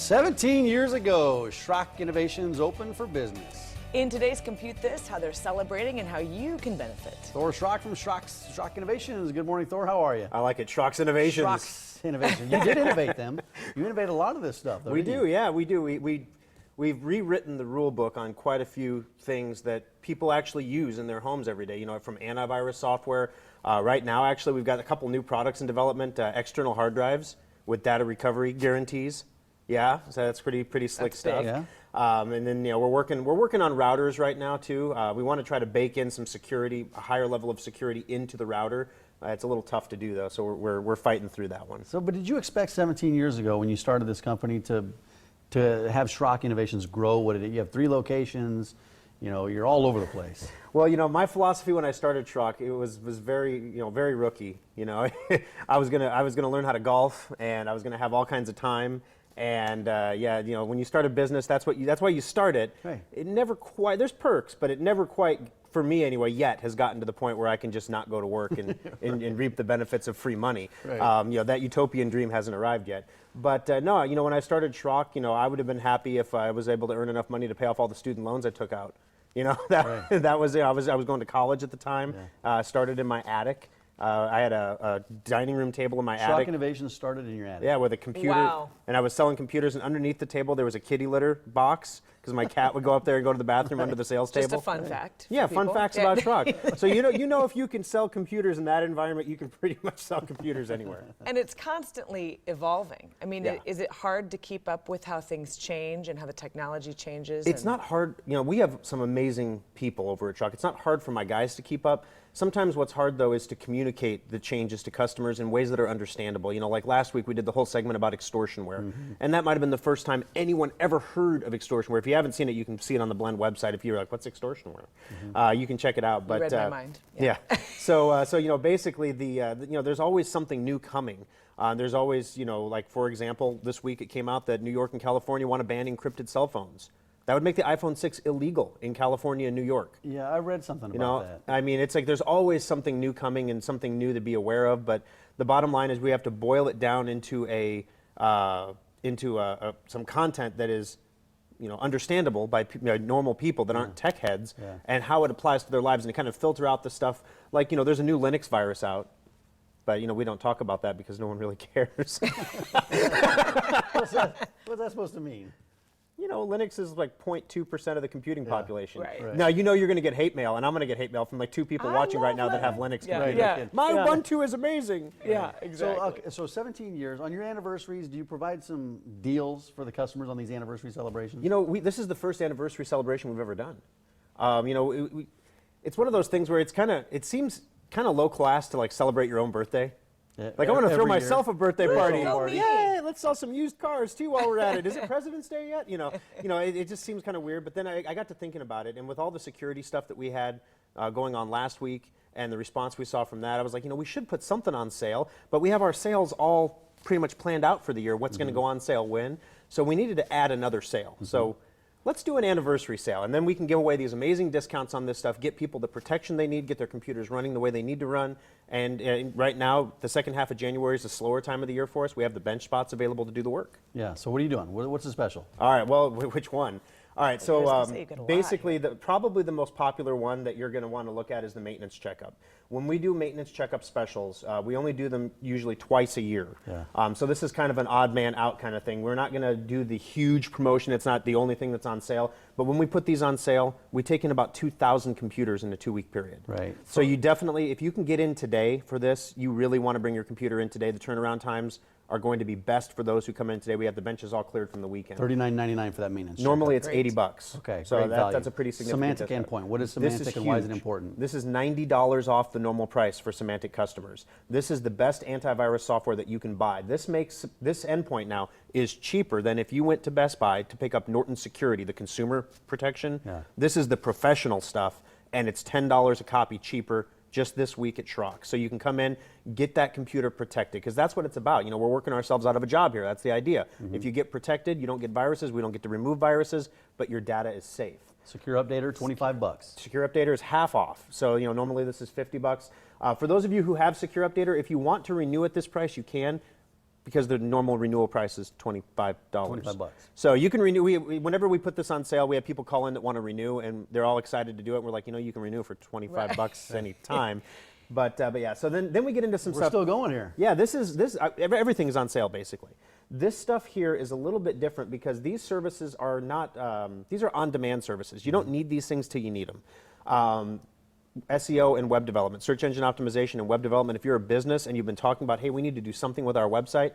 17 years ago, Schrock Innovations opened for business. In today's Compute This, how they're celebrating and how you can benefit. Thor Schrock from Schrock Innovations. Good morning, Thor. How are you? I like it. Schrock's Innovations. Schrock's Innovations. You did innovate them. You innovate a lot of this stuff, though. We do, yeah, we do. We've rewritten the rule book on quite a few things that people actually use in their homes every day. You know, from antivirus software. Right now, actually, we've got a couple new products in development. External hard drives with data recovery guarantees. Yeah, so that's pretty slick stuff. Yeah. And then we're working on routers right now too. We want to try to bake in some security, a higher level of security into the router. It's a little tough to do though, so we're fighting through that one. So, but did you expect 17 years ago when you started this company to have Schrock Innovations grow? What did it? You have 3 locations. You know, you're all over the place. Well, my philosophy when I started Schrock, it was very very rookie. I was gonna learn how to golf, and I was gonna have all kinds of time. And when you start a business, that's why you start it. Right. It never quite, there's perks, but it never quite, for me anyway, yet has gotten to the point where I can just not go to work and, and reap the benefits of free money. Right. That utopian dream hasn't arrived yet. But no, when I started Schrock, I would have been happy if I was able to earn enough money to pay off all the student loans I took out. Right. That was it. I was going to college at the time. Yeah. Started in my attic. I had a dining room table in my Schrock attic. Innovations started in your attic. Yeah, with a computer. Wow. And I was selling computers, and underneath the table there was a kitty litter box because my cat would go up there and go to the bathroom under the sales table. Just a fun fact. Yeah, for fun people. facts about Schrock. So you know if you can sell computers in that environment, you can pretty much sell computers anywhere. And it's constantly evolving. I mean, Yeah. is it hard to keep up with how things change and how the technology changes? It's not hard. We have some amazing people over at Schrock. It's not hard for my guys to keep up. Sometimes what's hard, though, is to communicate the changes to customers in ways that are understandable. Like last week, we did the whole segment about extortionware. And that might have been the first time anyone ever heard of extortionware. If you haven't seen it, you can see it on the Blend website. If you're like, what's extortionware? You can check it out. But You read my mind. Yeah. So basically, there's always something new coming. There's always, like, for example, this week it came out that New York and California want to ban encrypted cell phones. That would make the iPhone 6 illegal in California and New York. Yeah, I read something about that. I mean, it's like there's always something new coming and something new to be aware of. But the bottom line is we have to boil it down into some content that is, understandable by normal people that aren't tech heads, and how it applies to their lives, and to kind of filter out the stuff. Like, there's a new Linux virus out. But, we don't talk about that because no one really cares. What's that supposed to mean? Linux is like 0.2% of the computing population. Right. Now, you're going to get hate mail, and I'm going to get hate mail from like 2 people watching right now that have Linux computers. Yeah. My Ubuntu is amazing. Yeah, exactly. So 17 years. On your anniversaries, do you provide some deals for the customers on these anniversary celebrations? This is the first anniversary celebration we've ever done. It's one of those things where it seems kind of low class to like celebrate your own birthday. Yeah, Like, I want to throw every year. myself a birthday party. So mean. Yay, let's sell some used cars too while we're at it. Is it President's Day yet? It just seems kind of weird. But then I got to thinking about it, and with all the security stuff that we had going on last week and the response we saw from that, I was like, we should put something on sale. But we have our sales all pretty much planned out for the year. What's going to go on sale when? So we needed to add another sale. So let's do an anniversary sale, and then we can give away these amazing discounts on this stuff, get people the protection they need, get their computers running the way they need to run. And right now, the second half of January is a slower time of the year for us. We have the bench spots available to do the work. Yeah, so what are you doing? What's the special? All right, well, which one? All right, I was so gonna say you got a lot basically, probably the most popular one that you're going to want to look at is the maintenance checkup. When we do maintenance checkup specials, we only do them usually twice a year. Yeah. So this is kind of an odd man out kind of thing. We're not going to do the huge promotion. It's not the only thing that's on sale. But when we put these on sale, we take in about 2,000 computers in a 2-week period. Right. So you definitely, if you can get in today for this, you really want to bring your computer in today. The turnaround times are going to be best for those who come in today. We have the benches all cleared from the weekend. $39.99 for that maintenance. Normally it's Great. $80. Okay, So great value. that's a pretty significant Semantic discount. endpoint. What is This semantic is and why is it huge. important? This is $90 off the normal price for Semantic customers. This is the best antivirus software that you can buy. This endpoint now is cheaper than if you went to Best Buy to pick up Norton Security, the consumer protection. Yeah. This is the professional stuff, and it's $10 a copy cheaper just this week at Schrock. So you can come in, get that computer protected, because that's what it's about. We're working ourselves out of a job here. That's the idea. If you get protected, you don't get viruses. We don't get to remove viruses, but your data is safe. Secure Updater, $25. Secure Updater is half off. So normally this is $50. For those of you who have Secure Updater, if you want to renew at this price, you can. because the normal renewal price is $25. $25. So you can renew. Whenever we put this on sale, we have people call in that want to renew, and they're all excited to do it. We're like, you can renew for $25 any time. But yeah, so then we get into some We're stuff. still going here. Yeah, everything is on sale basically. This stuff here is a little bit different because these services are not, these are on-demand services. You don't need these things till you need them. SEO and web development, search engine optimization and web development. If you're a business and you've been talking about, hey, we need to do something with our website,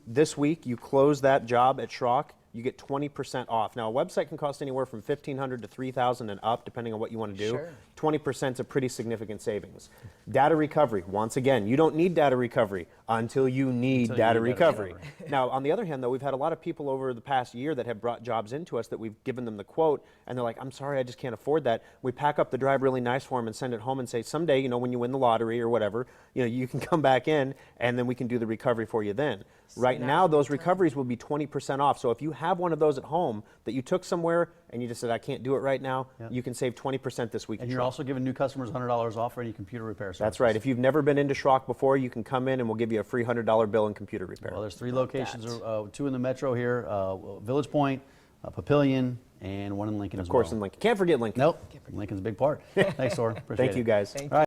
this week you close that job at Schrock, you get 20% off. Now, a website can cost anywhere from $1,500 to $3,000 and up, depending on what you want to do. Sure. 20% is a pretty significant savings. Data recovery, once again, you don't need data recovery until you need data recovery. Now, on the other hand, though, we've had a lot of people over the past year that have brought jobs into us that we've given them the quote, and they're like, I'm sorry, I just can't afford that. We pack up the drive really nice for them and send it home and say, someday, when you win the lottery or whatever, you can come back in, and then we can do the recovery for you then. Right now, those recoveries will be 20% off. So if you have one of those at home that you took somewhere and you just said, I can't do it right now, you can save 20% this week. And you're also giving new customers $100 off for any computer repair service. That's right. If you've never been into Schrock before, you can come in and we'll give you a free $100 bill in computer repair. Well, there's 3 locations, 2 in the metro here, Village Point, Papillion, and 1 in Lincoln as well. Of course, in Lincoln. Can't forget Lincoln. Nope. Lincoln's a big part. Thanks, Thor. Appreciate it. Thank you, guys. All right.